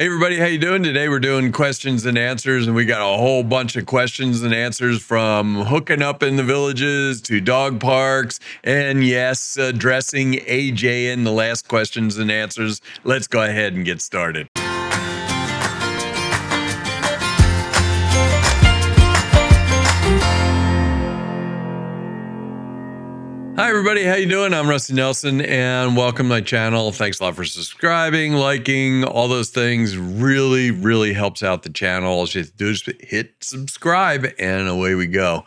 Hey everybody, how you doing? Today we're doing questions and answers, and we got a whole bunch of questions and answers from hooking up in the villages to dog parks, and yes, addressing AJ in the last questions and answers. Let's go ahead and get started. Hi everybody, how you doing? I'm Rusty Nelson and welcome to my channel. Thanks a lot for subscribing, liking, all those things. Really helps out the channel. All you have to do is hit subscribe and away we go.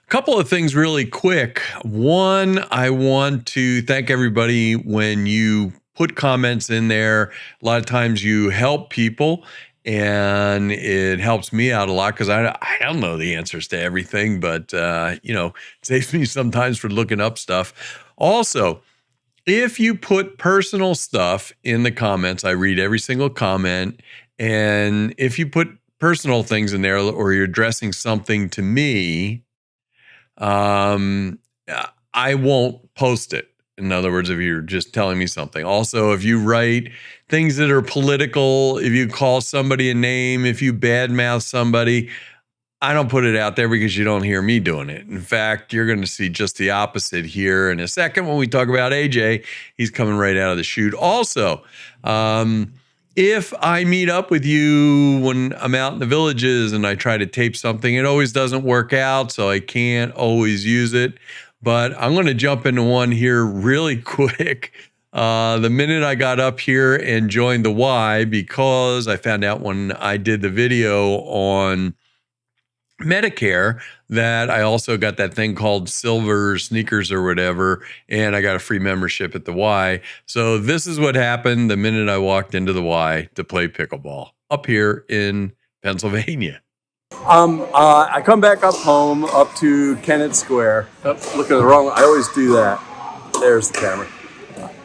A couple of things really quick. One, I want to thank everybody when you put comments in there. A lot of times you help people. And it helps me out a lot because I don't know the answers to everything, but, it saves me sometimes for looking up stuff. Also, if you put personal stuff in the comments, I read every single comment. And if you put personal things in there or you're addressing something to me, I won't post it. In other words, if you're just telling me something. Also, if you write things that are political, if you call somebody a name, if you badmouth somebody, I don't put it out there because you don't hear me doing it. In fact, you're going to see just the opposite here in a second when we talk about AJ. He's coming right out of the chute. Also, if I meet up with you when I'm out in the villages and I try to tape something, it always doesn't work out, so I can't always use it. But I'm going to jump into one here really quick. The minute I got up here and joined the Y, because I found out when I did the video on Medicare that I also got that thing called Silver Sneakers or whatever, and I got a free membership at the Y. So this is what happened the minute I walked into the Y to play pickleball up here in Pennsylvania. I come back up home, up to Kennett Square. Oh, look at the wrong, I always do that. There's the camera.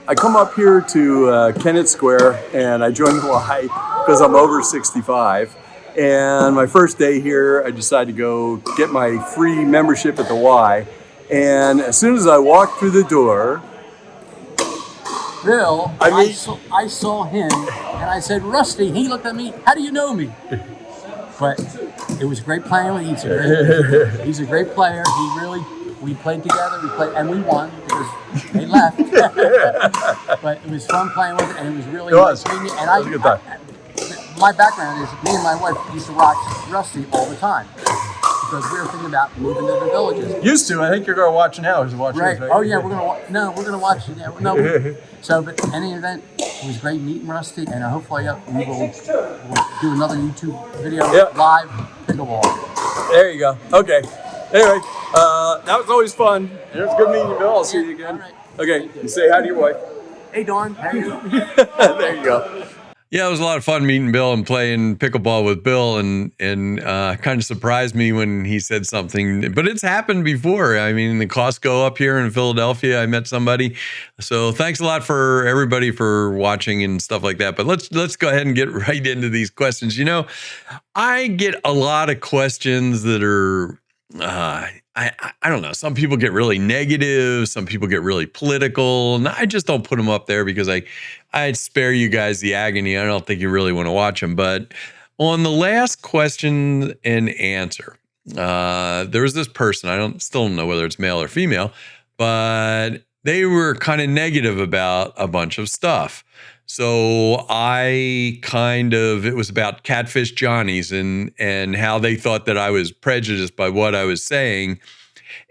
I come up here to Kennett Square and I join the Y because I'm over 65. And my first day here, I decided to go get my free membership at the Y. And as soon as I walked through the door, Bill, I saw him and I said, Rusty, he looked at me, how do you know me? But it was great playing with him. He's a great player. We played together, and we won because they left. But it was fun playing with him, and it was really nice meeting you. And my background is me and my wife used to watch Rusty all the time because we were thinking about moving to the villages. Used to, I think you're going to watch now. Right. Oh yeah, we're gonna watch it. Yeah, no. So, but in any event, it was great meeting Rusty, and hopefully we will do another YouTube video live pickleball. There you go. Okay. Anyway, that was always fun. And it was good meeting you, Bill. I'll see you again. Right. Okay. You say hi to your wife. Hey, Dawn. How are you? There you go. Yeah, it was a lot of fun meeting Bill and playing pickleball with Bill, and kind of surprised me when he said something. But it's happened before. I mean, the Costco up here in Philadelphia, I met somebody. So thanks a lot for everybody for watching and stuff like that. But let's go ahead and get right into these questions. You know, I get a lot of questions that are I don't know. Some people get really negative. Some people get really political. And I just don't put them up there because I'd spare you guys the agony. I don't think you really want to watch them. But on the last question and answer, there was this person. Still don't know whether it's male or female, but they were kind of negative about a bunch of stuff. So it was about Catfish Johnnies and how they thought that I was prejudiced by what I was saying.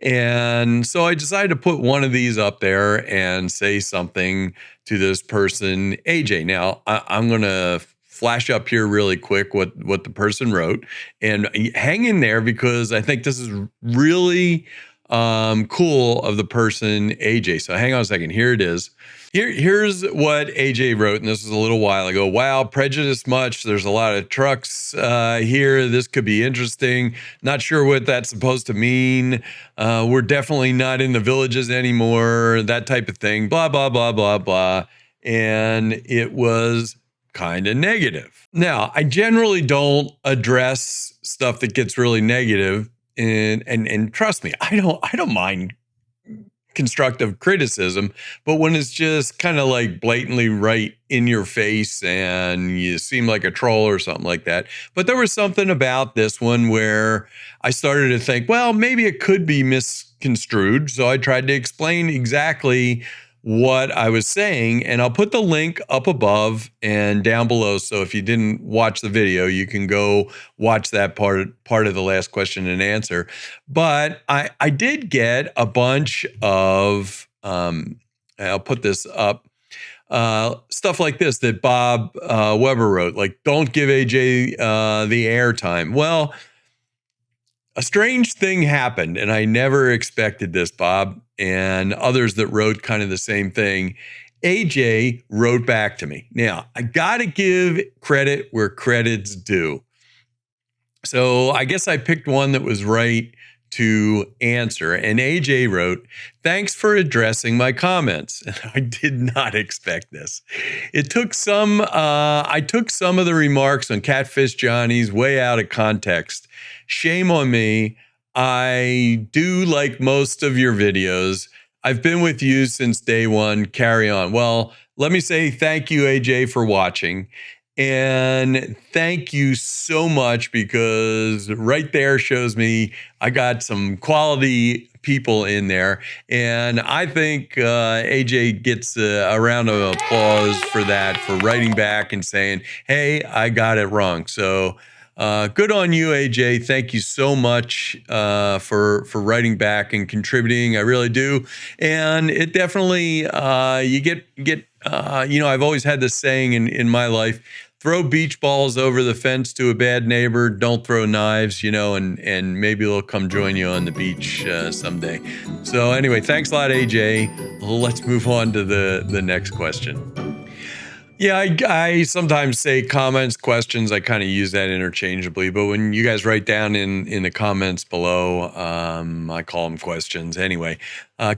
And so I decided to put one of these up there and say something to this person, AJ. Now, I'm going to flash up here really quick what the person wrote. And hang in there because I think this is really cool of the person, AJ. So hang on a second. Here it is. Here's what AJ wrote, and this was a little while ago. Wow, prejudice much. There's a lot of trucks here. This could be interesting. Not sure what that's supposed to mean. We're definitely not in the villages anymore. That type of thing. Blah, blah, blah, blah, blah. And it was kind of negative. Now, I generally don't address stuff that gets really negative, and trust me, I don't mind constructive criticism, but when it's just kind of like blatantly right in your face and you seem like a troll or something like that. But there was something about this one where I started to think, well, maybe it could be misconstrued. So I tried to explain exactly what I was saying, and I'll put the link up above and down below. So if you didn't watch the video, you can go watch that part of the last question and answer. But I did get a bunch of, I'll put this up, stuff like this that Bob Weber wrote, like, don't give AJ the airtime. Well, a strange thing happened, and I never expected this, Bob, and others that wrote kind of the same thing. AJ wrote back to me. Now, I got to give credit where credit's due. So I guess I picked one that was right to answer. And AJ wrote, thanks for addressing my comments. And I did not expect this. I took some of the remarks on Catfish Johnny's way out of context. Shame on me. I do like most of your videos. I've been with you since day one. Carry on. Well, let me say thank you, AJ, for watching. And thank you so much, because right there shows me I got some quality people in there. And I think AJ gets a round of applause for that, for writing back and saying, hey, I got it wrong. So good on you, AJ. Thank you so much for writing back and contributing. I really do. And it definitely, you get I've always had this saying in my life, throw beach balls over the fence to a bad neighbor. Don't throw knives, and maybe they'll come join you on the beach someday. So anyway, thanks a lot, AJ. Let's move on to the next question. Yeah, I sometimes say comments, questions. I kind of use that interchangeably, but when you guys write down in the comments below, I call them questions. Anyway,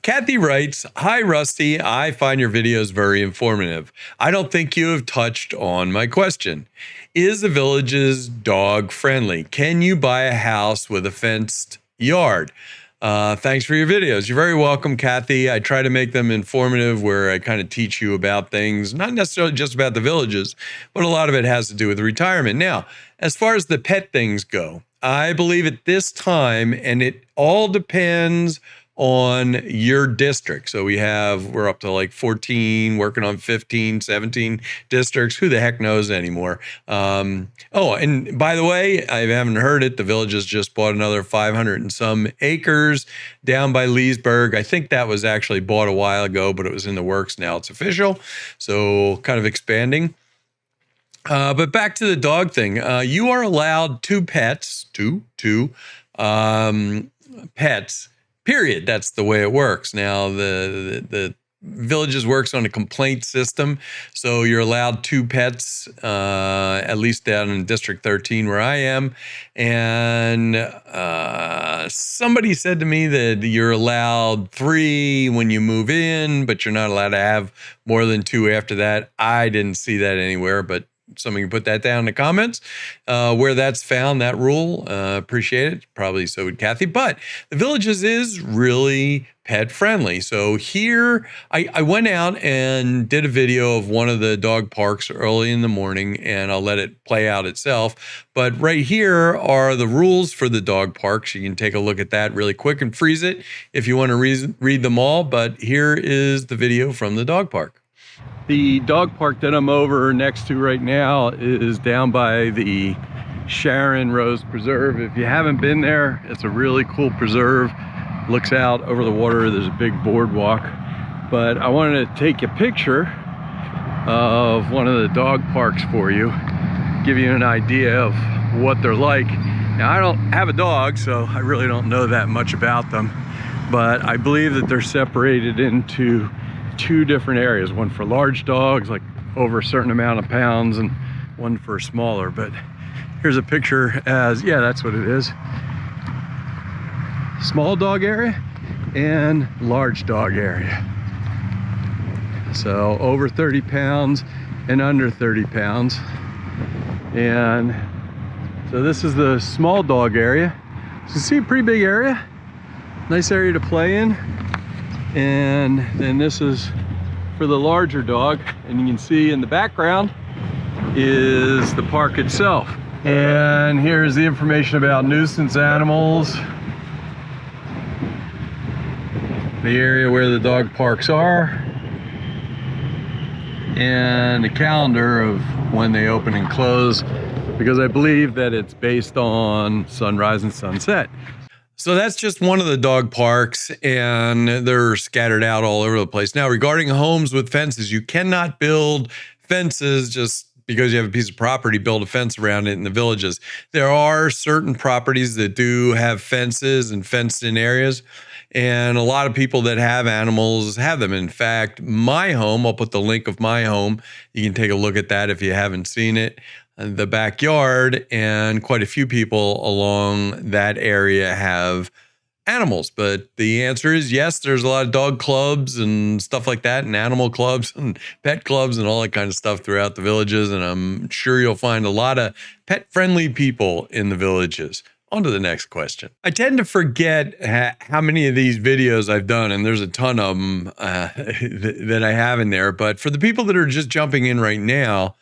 Kathy writes, hi, Rusty. I find your videos very informative. I don't think you have touched on my question. Is the Village's dog friendly? Can you buy a house with a fenced yard? Thanks for your videos. You're very welcome, Kathy. I try to make them informative, where I kind of teach you about things, not necessarily just about the villages, but a lot of it has to do with retirement. Now, as far as the pet things go, I believe at this time, and it all depends on your district. So we're up to like 14, working on 15, 17 districts. Who the heck knows anymore? Oh, and by the way, I haven't heard it. The Village has just bought another 500 and some acres down by Leesburg. I think that was actually bought a while ago, but it was in the works. Now it's official. So kind of expanding. But back to the dog thing. You are allowed two pets, pets. Period. That's the way it works. Now, the Villages works on a complaint system, so you're allowed two pets, at least down in District 13 where I am. And somebody said to me that you're allowed 3 when you move in, but you're not allowed to have more than 2 after that. I didn't see that anywhere, but somebody can put that down in the comments where that's found, that rule. Appreciate it. Probably so would Kathy. But the Villages is really pet friendly. So here I went out and did a video of one of the dog parks early in the morning, and I'll let it play out itself. But right here are the rules for the dog parks. You can take a look at that really quick and freeze it if you want to read them all. But here is the video from the dog park. The dog park that I'm over next to right now is down by the Sharon Rose Preserve. If you haven't been there, it's a really cool preserve. Looks out over the water. There's a big boardwalk. But I wanted to take a picture of one of the dog parks for you, give you an idea of what they're like. Now, I don't have a dog, so I really don't know that much about them, but I believe that they're separated into 2 different areas, one for large dogs, like over a certain amount of pounds, and one for smaller. But here's a picture yeah, that's what it is. Small dog area and large dog area. So over 30 pounds and under 30 pounds. And so this is the small dog area. So you see, a pretty big area. Nice area to play in. And then this is for the larger dog. And you can see in the background is the park itself. And here's the information about nuisance animals. The area where the dog parks are. And the calendar of when they open and close, because I believe that it's based on sunrise and sunset. So that's just one of the dog parks, and they're scattered out all over the place. Now, regarding homes with fences, you cannot build fences just because you have a piece of property, build a fence around it in the villages. There are certain properties that do have fences and fenced-in areas, and a lot of people that have animals have them. In fact, my home, I'll put the link of my home. You can take a look at that if you haven't seen it. The backyard, and quite a few people along that area have animals. But the answer is yes, there's a lot of dog clubs and stuff like that, and animal clubs and pet clubs and all that kind of stuff throughout the villages. And I'm sure you'll find a lot of pet-friendly people in the villages. On to the next question. I tend to forget how many of these videos I've done, and there's a ton of them that I have in there. But for the people that are just jumping in right now,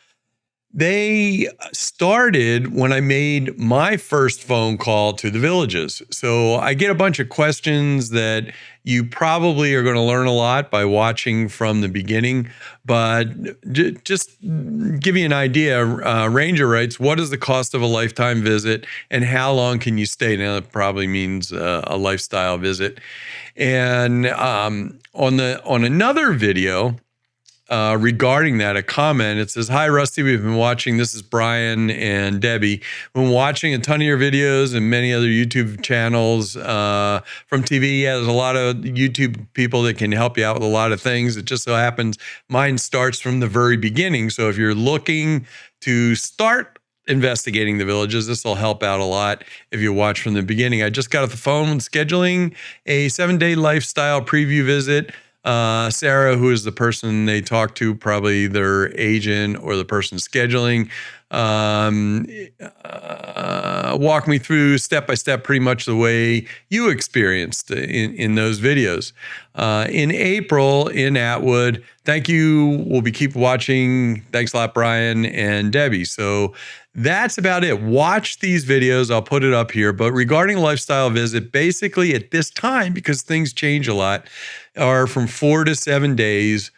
they started when I made my first phone call to the villages. So I get a bunch of questions that you probably are going to learn a lot by watching from the beginning. But just give you an idea, Ranger writes, what is the cost of a lifetime visit and how long can you stay? Now that probably means a lifestyle visit. And on another video, regarding that, a comment, it says, hi, Rusty, we've been watching, this is Brian and Debbie, we've been watching a ton of your videos and many other YouTube channels from TV. Yeah, there's a lot of YouTube people that can help you out with a lot of things. It just so happens mine starts from the very beginning. So if you're looking to start investigating the villages, this will help out a lot if you watch from the beginning. I just got off the phone scheduling a 7-day lifestyle preview visit. Sarah, who is the person they talk to, probably their agent or the person scheduling, walk me through step by step pretty much the way you experienced in those videos. In April in Atwood, thank you. We'll keep watching. Thanks a lot, Brian and Debbie. So that's about it. Watch these videos. I'll put it up here. But regarding lifestyle visit, basically at this time, because things change a lot, are from 4 to 7 days.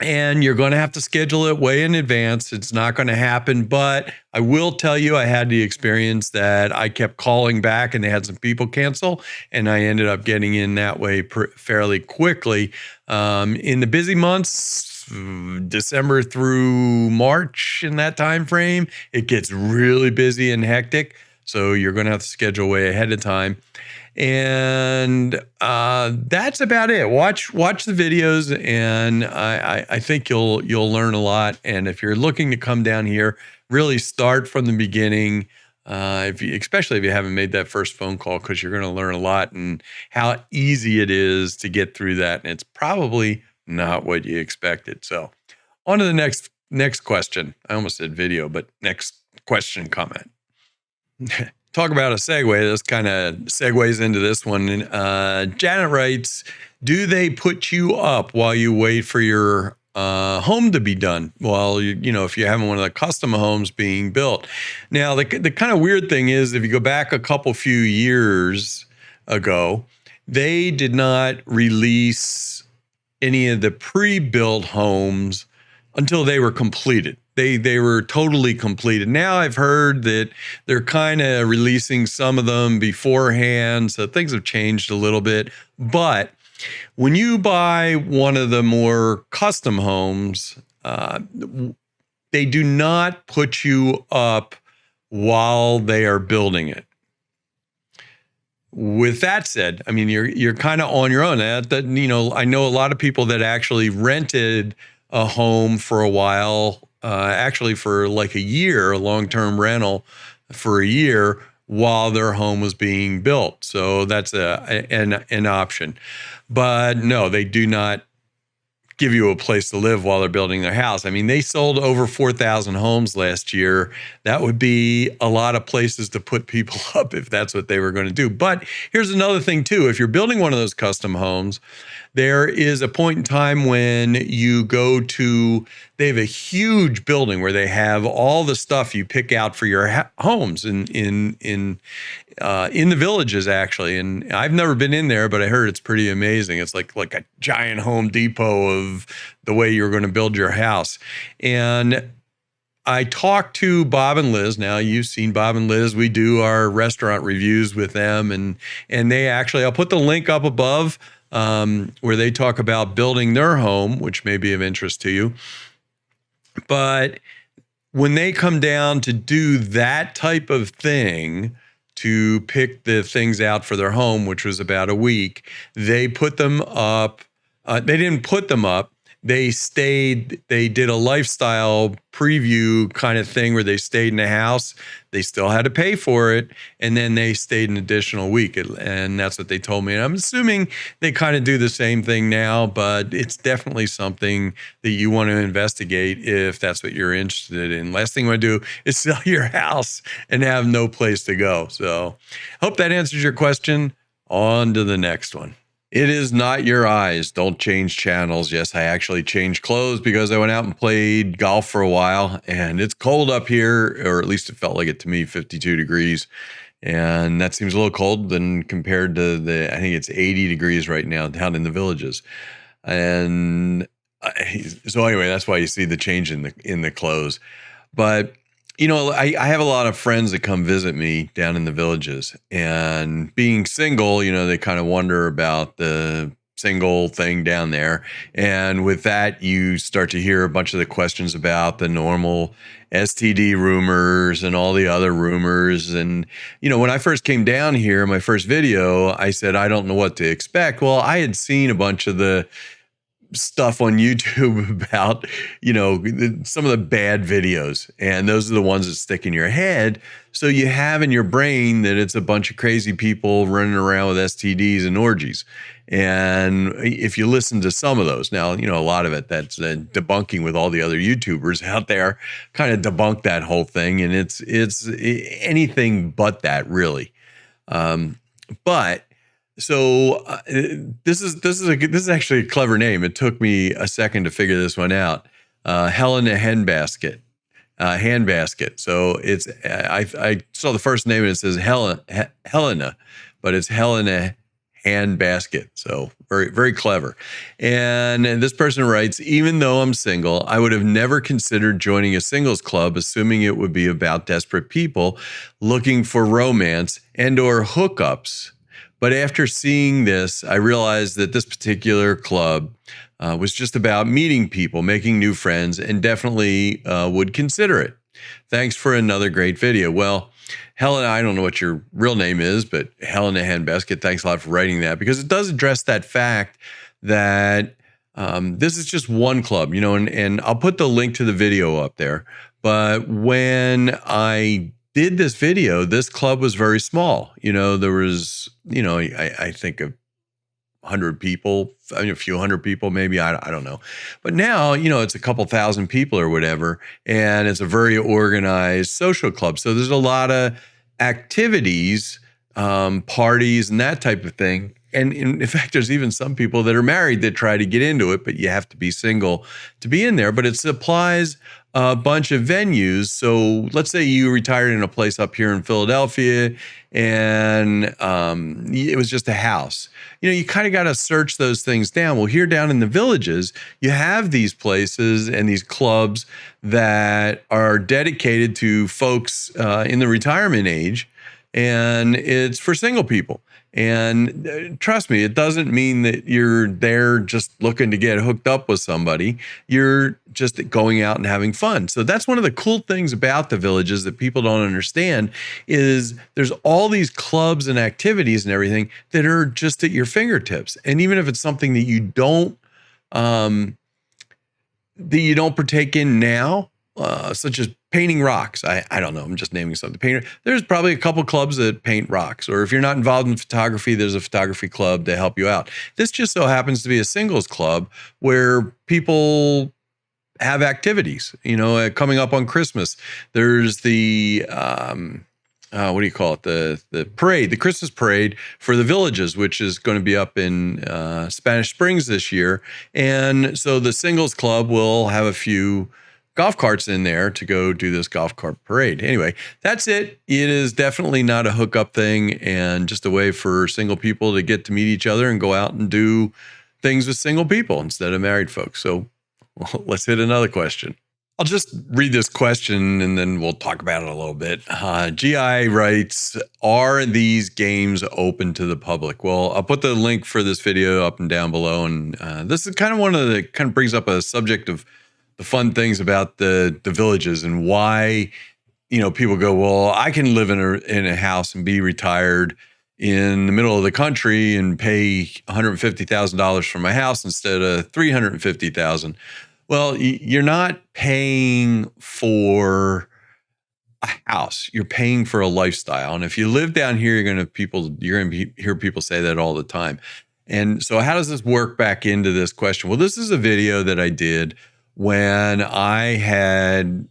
And you're going to have to schedule it way in advance. It's not going to happen. But I will tell you, I had the experience that I kept calling back and they had some people cancel. And I ended up getting in that way fairly quickly. In the busy months, December through March, in that time frame, it gets really busy and hectic. So you're going to have to schedule way ahead of time. And that's about it. Watch the videos, and I think you'll learn a lot. And if you're looking to come down here, really start from the beginning. Especially if you haven't made that first phone call, because you're going to learn a lot and how easy it is to get through that. And it's probably not what you expected. So on to the next question. I almost said video, but next question, comment. Talk about a segue. This kind of segues into this one. Janet writes, do they put you up while you wait for your home to be done? Well, if you're having one of the custom homes being built. Now, the kind of weird thing is, if you go back a few years ago, they did not release any of the pre-built homes until they were completed. They were totally completed. Now I've heard that they're kind of releasing some of them beforehand, so things have changed a little bit. But when you buy one of the more custom homes, they do not put you up while they are building it. With that said, I mean, you're kind of on your own. I know a lot of people that actually rented a home for a while, actually for like a year, a long-term rental for a year while their home was being built. So that's an option. But no, they do not give you a place to live while they're building their house. I mean, they sold over 4,000 homes last year. That would be a lot of places to put people up if that's what they were going to do. But here's another thing too. If you're building one of those custom homes, there is a point in time when you go to, they have a huge building where they have all the stuff you pick out for your homes in the villages, actually. And I've never been in there, but I heard it's pretty amazing. It's like a giant Home Depot of the way you're going to build your house. And I talked to Bob and Liz. Now, you've seen Bob and Liz. We do our restaurant reviews with them, and they actually, I'll put the link up above where they talk about building their home, which may be of interest to you. But when they come down to do that type of thing, to pick the things out for their home, which was about a week, they put them up. They didn't put them up. They stayed, they did a lifestyle preview kind of thing where they stayed in a house. They still had to pay for it. And then they stayed an additional week. And that's what they told me. And I'm assuming they kind of do the same thing now, but it's definitely something that you want to investigate if that's what you're interested in. Last thing you want to do is sell your house and have no place to go. So hope that answers your question. On to the next one. It is not your eyes. Don't change channels. Yes, I actually changed clothes because I went out and played golf for a while, and it's cold up here, or at least it felt like it to me, 52 degrees. And that seems a little cold than compared to I think it's 80 degrees right now down in the villages. And so anyway, that's why you see the change in the clothes. But you know, I have a lot of friends that come visit me down in the villages, and being single, you know, they kind of wonder about the single thing down there. And with that, you start to hear a bunch of the questions about the normal STD rumors and all the other rumors. And, you know, when I first came down here, my first video, I said, I don't know what to expect. Well, I had seen a bunch of the stuff on YouTube about, you know, some of the bad videos, and those are the ones that stick in your head. So you have in your brain that it's a bunch of crazy people running around with STDs and orgies. And if you listen to some of those, now, you know, a lot of it that's debunking with all the other YouTubers out there kind of debunk that whole thing. And it's anything but that, really. But so this is actually a clever name. It took me a second to figure this one out. Helena Handbasket. So it's I saw the first name and it says Helena, but it's Helena Handbasket. So very, very clever. And this person writes, even though I'm single, I would have never considered joining a singles club, assuming it would be about desperate people looking for romance and or hookups. But after seeing this, I realized that this particular club was just about meeting people, making new friends, and definitely would consider it. Thanks for another great video. Well, Helena, I don't know what your real name is, but Helena Handbasket, thanks a lot for writing that, because it does address that fact that this is just one club, you know, and I'll put the link to the video up there. But when I did this video, this club was very small. You know, there was, you know, I think of 100 people, I mean, a few hundred people, maybe, I don't know. But now, you know, it's a couple thousand people or whatever, and it's a very organized social club. So there's a lot of activities, parties and that type of thing. And in fact, there's even some people that are married that try to get into it, but you have to be single to be in there. But it supplies a bunch of venues. So let's say you retired in a place up here in Philadelphia and it was just a house. You know, you kind of got to search those things down. Well, here down in the villages, you have these places and these clubs that are dedicated to folks in the retirement age, and it's for single people. And trust me, it doesn't mean that you're there just looking to get hooked up with somebody. You're just going out and having fun. So that's one of the cool things about the villages that people don't understand is there's all these clubs and activities and everything that are just at your fingertips. And even if it's something that you don't partake in now, such as painting rocks. I don't know. I'm just naming something. There's probably a couple clubs that paint rocks. Or if you're not involved in photography, there's a photography club to help you out. This just so happens to be a singles club where people have activities, coming up on Christmas. There's the, what do you call it? The parade, the Christmas parade for the villages, which is going to be up in Spanish Springs this year. And so the singles club will have a few golf carts in there to go do this golf cart parade. Anyway, that's it. It is definitely not a hookup thing and just a way for single people to get to meet each other and go out and do things with single people instead of married folks. So let's hit another question. I'll just read this question and then we'll talk about it a little bit. GI writes, are these games open to the public? Well, I'll put the link for this video up and down below. And this is kind of brings up a subject of the fun things about the villages and why, people go, well, I can live in a house and be retired in the middle of the country and pay $150,000 for my house instead of $350,000. Well, you're not paying for a house. You're paying for a lifestyle. And if you live down here, you're going to hear people say that all the time. And so how does this work back into this question? Well, this is a video that I did when I hadn't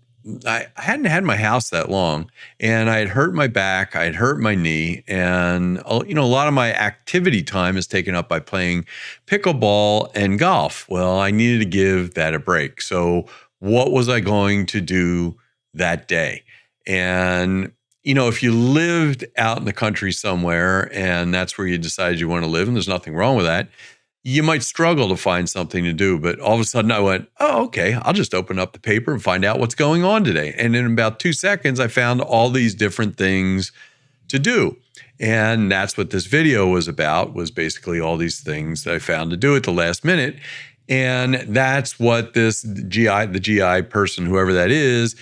had my house that long, and I had hurt my back, I had hurt my knee, and a lot of my activity time is taken up by playing pickleball and golf. Well, I needed to give that a break. So what was I going to do that day? And if you lived out in the country somewhere and that's where you decided you want to live, and there's nothing wrong with that, you might struggle to find something to do. But all of a sudden I went, oh, okay, I'll just open up the paper and find out what's going on today. And in about 2 seconds, I found all these different things to do. And that's what this video was about, was basically all these things that I found to do at the last minute. And that's what the GI person, whoever that is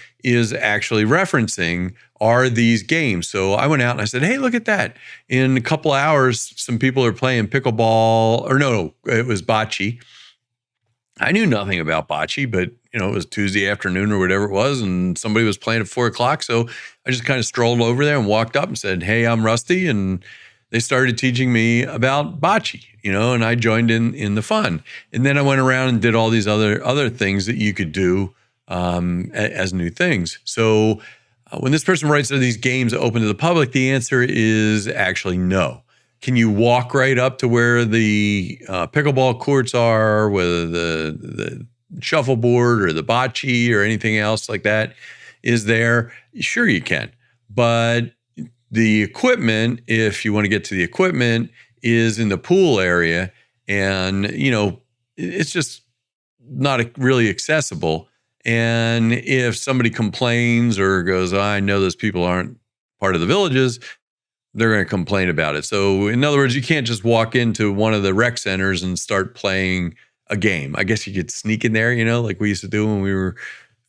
actually referencing, are these games. So I went out and I said, hey, look at that. In a couple hours, some people are playing pickleball, or no, it was bocce. I knew nothing about bocce, but it was Tuesday afternoon or whatever it was, and somebody was playing at 4 o'clock. So I just kind of strolled over there and walked up and said, hey, I'm Rusty. And they started teaching me about bocce, and I joined in the fun. And then I went around and did all these other things that you could do as new things. So when this person writes, are these games open to the public? The answer is actually no. Can you walk right up to where the pickleball courts are, whether the shuffleboard or the bocce or anything else like that is there? Sure, you can. But the equipment, if you want to get to the equipment, is in the pool area. And, it's just not really accessible. And if somebody complains or goes, I know those people aren't part of the villages, they're going to complain about it. So in other words, you can't just walk into one of the rec centers and start playing a game. I guess you could sneak in there, like we used to do when we were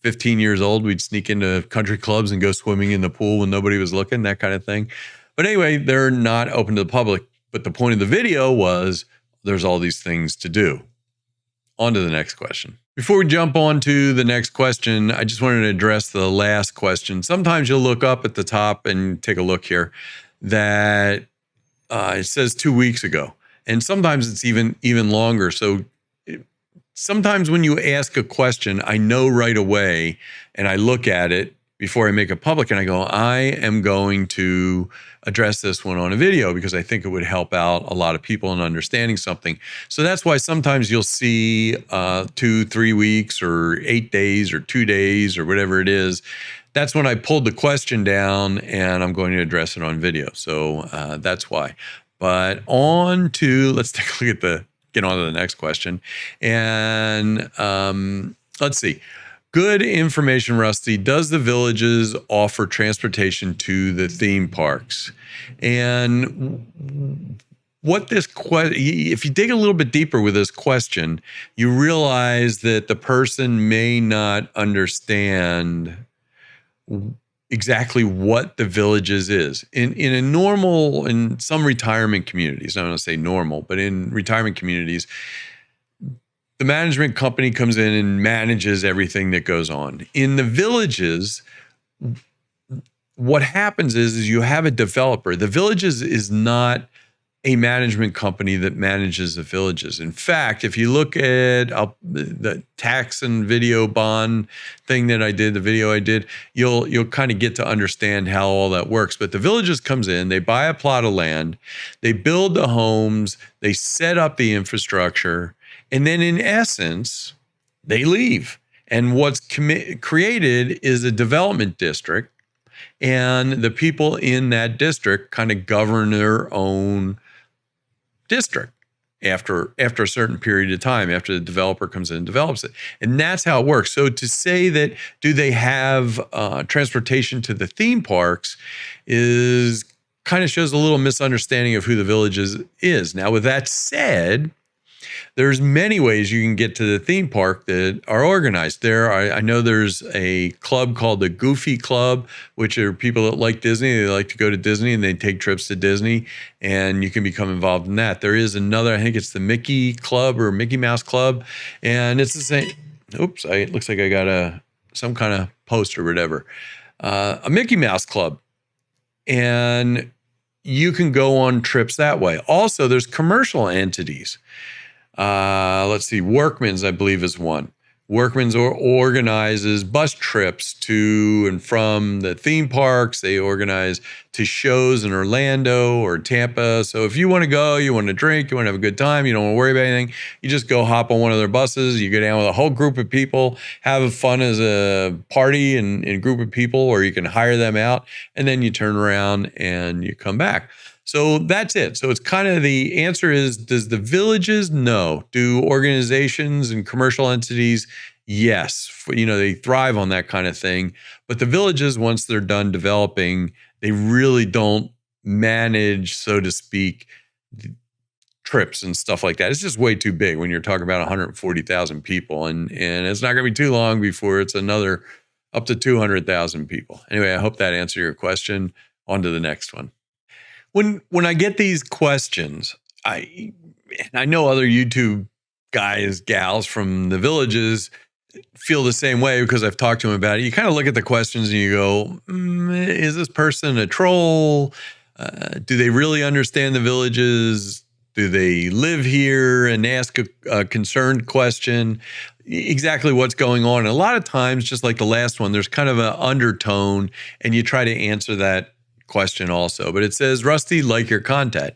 15 years old. We'd sneak into country clubs and go swimming in the pool when nobody was looking, that kind of thing. But anyway, they're not open to the public. But the point of the video was there's all these things to do. On to the next question. Before we jump on to the next question, I just wanted to address the last question. Sometimes you'll look up at the top and take a look here that it says 2 weeks ago. And sometimes it's even longer. So sometimes when you ask a question, I know right away and I look at it before I make it public and I go, I am going to address this one on a video because I think it would help out a lot of people in understanding something. So that's why sometimes you'll see 2-3 weeks or 8 days or 2 days or whatever it is. That's when I pulled the question down and I'm going to address it on video. So that's why. But let's take a look at get on to the next question. And let's see. Good information, Rusty. Does the villages offer transportation to the theme parks? And what this if you dig a little bit deeper with this question, you realize that the person may not understand exactly what the villages is. In some retirement communities, I don't want to say normal, but in retirement communities, the management company comes in and manages everything that goes on. In the villages, what happens is you have a developer. The villages is not a management company that manages the villages. In fact, if you look at the tax and video bond thing that I did, the video I did, you'll kind of get to understand how all that works. But the villages comes in, they buy a plot of land, they build the homes, they set up the infrastructure, and then in essence, they leave. And what's created is a development district, and the people in that district kind of govern their own district after a certain period of time, after the developer comes in and develops it. And that's how it works. So to say that, do they have transportation to the theme parks is kind of shows a little misunderstanding of who the villages is. Now, with that said, there's many ways you can get to the theme park that are organized. I know there's a club called the Goofy Club, which are people that like Disney. They like to go to Disney and they take trips to Disney, and you can become involved in that. There is another, I think it's the Mickey Club or Mickey Mouse Club, and it's the same. Oops, it looks like I got some kind of post or whatever. A Mickey Mouse Club, and you can go on trips that way. Also, there's commercial entities. Let's see, Workman's, I believe, is one. Workman's organizes bus trips to and from the theme parks. They organize to shows in Orlando or Tampa. So if you want to go, you want to drink, you want to have a good time, you don't want to worry about anything, you just go hop on one of their buses, you go down with a whole group of people, have fun as a party and a group of people, or you can hire them out, and then you turn around and you come back. So that's it. So it's kind of the answer is, does the villages? No. Do organizations and commercial entities? Yes. They thrive on that kind of thing. But the villages, once they're done developing, they really don't manage, so to speak, trips and stuff like that. It's just way too big when you're talking about 140,000 people. And it's not going to be too long before it's another up to 200,000 people. Anyway, I hope that answered your question. On to the next one. When I get these questions, I know other YouTube guys, gals from the villages feel the same way because I've talked to them about it. You kind of look at the questions and you go, is this person a troll? Do they really understand the villages? Do they live here and ask a concerned question? Exactly what's going on. And a lot of times, just like the last one, there's kind of an undertone and you try to answer that question also. But it says, Rusty, like your content.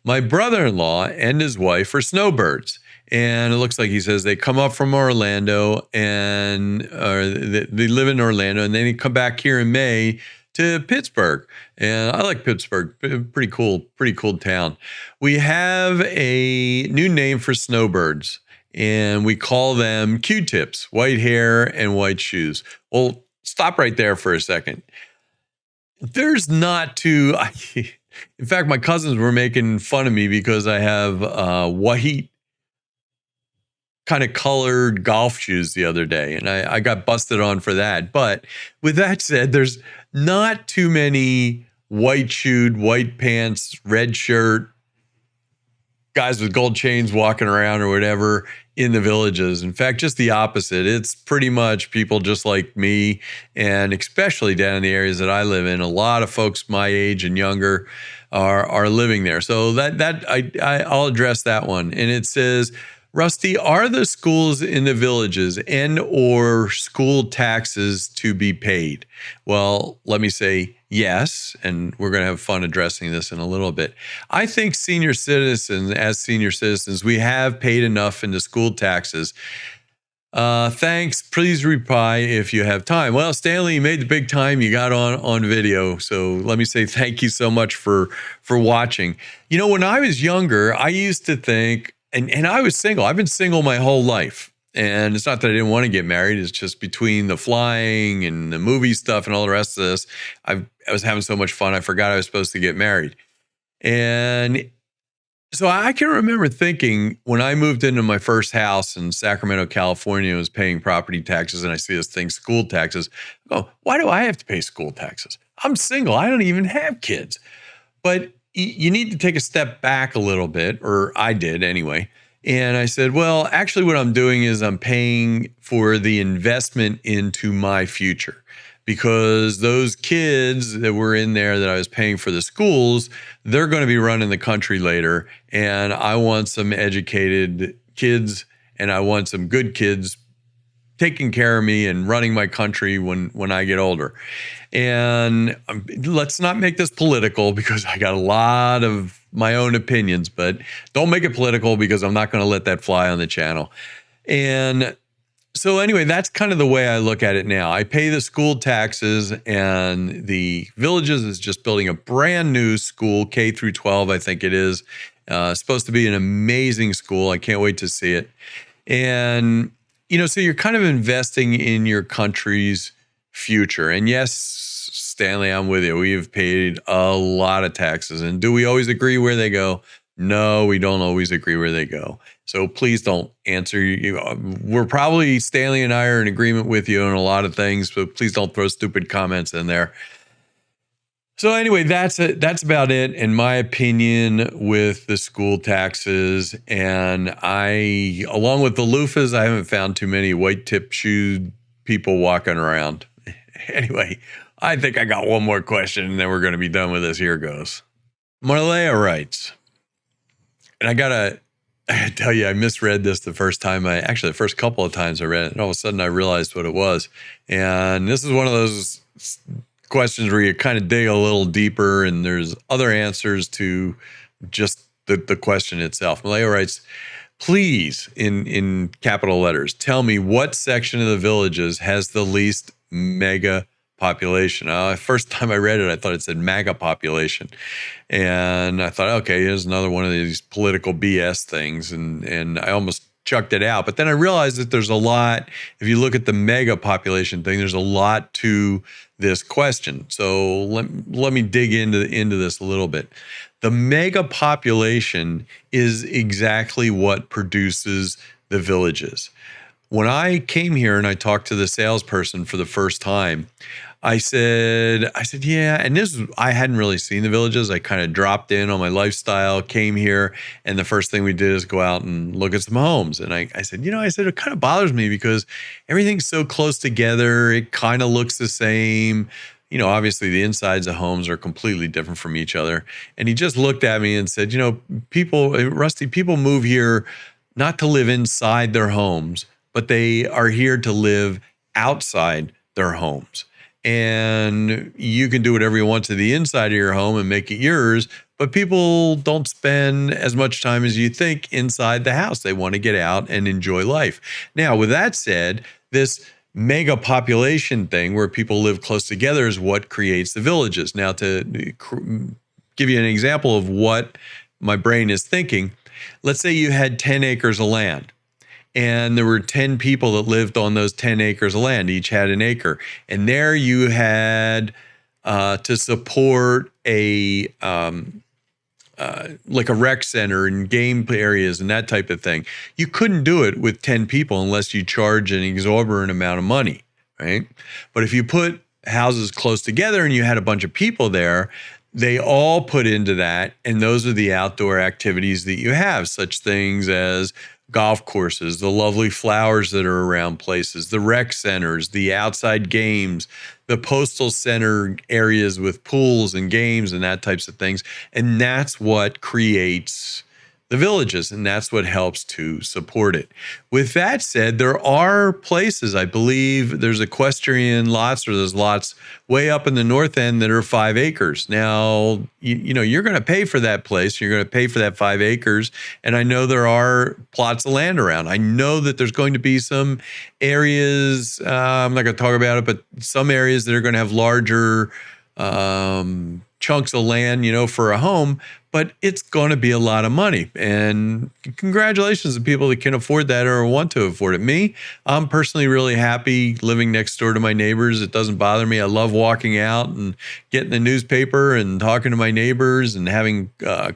My brother-in-law and his wife are snowbirds. And it looks like he says they come up from Orlando and they live in Orlando, and then they come back here in May to Pittsburgh. And I like Pittsburgh, pretty cool town. We have a new name for snowbirds, and we call them Q-tips, white hair and white shoes. Well, stop right there for a second. There's not too, in fact, my cousins were making fun of me because I have white kind of colored golf shoes the other day, and I got busted on for that. But with that said, there's not too many white shoed, white pants, red shirt, guys with gold chains walking around or whatever in the villages. In fact, just the opposite. It's pretty much people just like me, and especially down in the areas that I live in, a lot of folks my age and younger are living there. So I'll address that one. And it says, Rusty, are the schools in the villages and or school taxes to be paid? Well, let me say yes, and we're going to have fun addressing this in a little bit. I think as senior citizens, we have paid enough into school taxes. Thanks. Please reply if you have time. Well, Stanley, you made the big time. You got on video. So let me say thank you so much for watching. When I was younger, I used to think, and I was single. I've been single my whole life. And it's not that I didn't want to get married. It's just between the flying and the movie stuff and all the rest of this, I was having so much fun, I forgot I was supposed to get married. And so I can remember thinking when I moved into my first house in Sacramento, California, I was paying property taxes, and I see this thing, school taxes. I go, why do I have to pay school taxes? I'm single. I don't even have kids. But you need to take a step back a little bit, or I did anyway, And I said, well, actually what I'm doing is I'm paying for the investment into my future, because those kids that were in there that I was paying for the schools, they're going to be running the country later. And I want some educated kids, and I want some good kids taking care of me and running my country when I get older. And let's not make this political, because I got a lot of my own opinions, but don't make it political, because I'm not going to let that fly on the channel. And so anyway, that's kind of the way I look at it now. I pay the school taxes, and the Villages is just building a brand new school, K through 12, I think it is. Supposed to be an amazing school. I can't wait to see it. And so you're kind of investing in your country's future. And yes, Stanley, I'm with you. We have paid a lot of taxes. And do we always agree where they go? No, we don't always agree where they go. So please don't answer. We're probably, Stanley and I are in agreement with you on a lot of things, but please don't throw stupid comments in there. So anyway, that's about it, in my opinion, with the school taxes. And along with the loofahs, I haven't found too many white tip shoe people walking around. Anyway, I think I got one more question, and then we're going to be done with this. Here goes. Marlea writes, and I gotta tell you, I misread this the first time. The first couple of times I read it, and all of a sudden I realized what it was. And this is one of those questions where you kind of dig a little deeper, and there's other answers to just the question itself. Marlea writes, please, in capital letters, tell me what section of the Villages has the least mega population. First time I read it, I thought it said MAGA population. And I thought, okay, here's another one of these political BS things. And I almost chucked it out. But then I realized that there's a lot, if you look at the mega population thing, there's a lot to this question. So let me dig into this a little bit. The mega population is exactly what produces the Villages. When I came here and I talked to the salesperson for the first time, I said, yeah, and I hadn't really seen the Villages. I kind of dropped in on my lifestyle, came here, and the first thing we did is go out and look at some homes. And I said, it kind of bothers me because everything's so close together. It kind of looks the same. Obviously the insides of homes are completely different from each other. And he just looked at me and said, Rusty, people move here not to live inside their homes, but they are here to live outside their homes. And you can do whatever you want to the inside of your home and make it yours, but people don't spend as much time as you think inside the house. They want to get out and enjoy life. Now, with that said, this mega population thing where people live close together is what creates the Villages. Now, to give you an example of what my brain is thinking, let's say you had 10 acres of land. And there were 10 people that lived on those 10 acres of land. Each had an acre. And there you had to support like a rec center and game areas and that type of thing. You couldn't do it with 10 people unless you charge an exorbitant amount of money, right? But if you put houses close together and you had a bunch of people there, they all put into that. And those are the outdoor activities that you have, such things as golf courses, the lovely flowers that are around places, the rec centers, the outside games, the postal center areas with pools and games and that types of things. And that's what creates the Villages, and that's what helps to support it. With that said, there are places, I believe there's equestrian lots, or there's lots way up in the north end that are 5 acres. Now, you're going to pay for that place. You're going to pay for that 5 acres. And I know there are plots of land around. I know that there's going to be some areas, I'm not going to talk about it, but some areas that are going to have larger chunks of land, for a home, but it's going to be a lot of money. And congratulations to people that can afford that or want to afford it. Me, I'm personally really happy living next door to my neighbors. It doesn't bother me. I love walking out and getting the newspaper and talking to my neighbors and having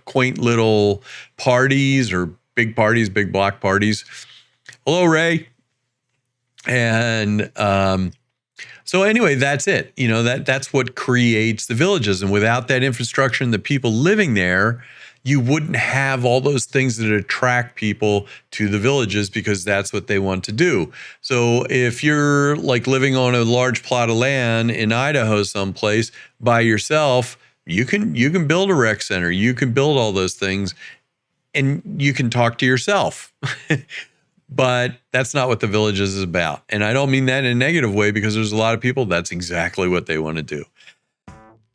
quaint little parties or big parties, big block parties. Hello, Ray. And so anyway, that's it. That's what creates the Villages. And without that infrastructure and the people living there, you wouldn't have all those things that attract people to the villages because that's what they want to do. So if you're like living on a large plot of land in Idaho someplace by yourself, you can build a rec center, you can build all those things, and you can talk to yourself. But that's not what the villages is about. And I don't mean that in a negative way, because there's a lot of people that's exactly what they want to do.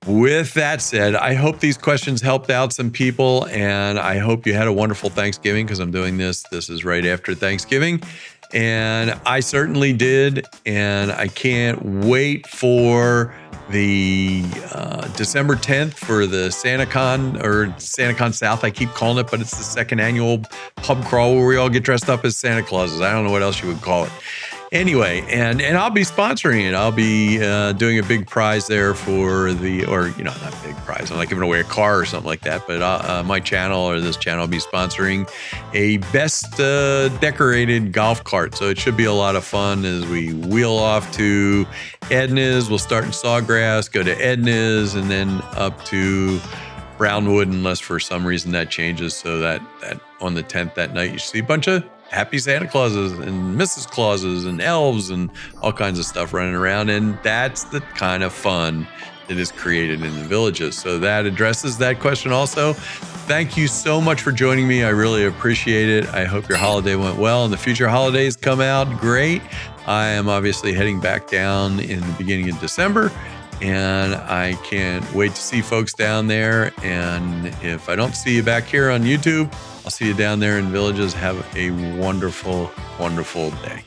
With that said, I hope these questions helped out some people, and I hope you had a wonderful Thanksgiving, because I'm doing this is right after Thanksgiving. And I certainly did, and I can't wait for the December 10th for the SantaCon, or SantaCon South, I keep calling it, but it's the second annual pub crawl where we all get dressed up as Santa Clauses. I don't know what else you would call it. Anyway, and I'll be sponsoring it. I'll be doing a big prize there for the, or, you know, not big prize. I'm not giving away a car or something like that, but my channel, or this channel, will be sponsoring a best decorated golf cart. So it should be a lot of fun as we wheel off to Edna's. We'll start in Sawgrass, go to Edna's, and then up to Brownwood, unless for some reason that changes. So that on the 10th that night, you see a bunch of happy Santa Clauses and Mrs. Clauses and elves and all kinds of stuff running around. And that's the kind of fun that is created in the villages. So that addresses that question also. Thank you so much for joining me. I really appreciate it. I hope your holiday went well and the future holidays come out great. I am obviously heading back down in the beginning of December, and I can't wait to see folks down there. And if I don't see you back here on YouTube, I'll see you down there in villages. Have a wonderful, wonderful day.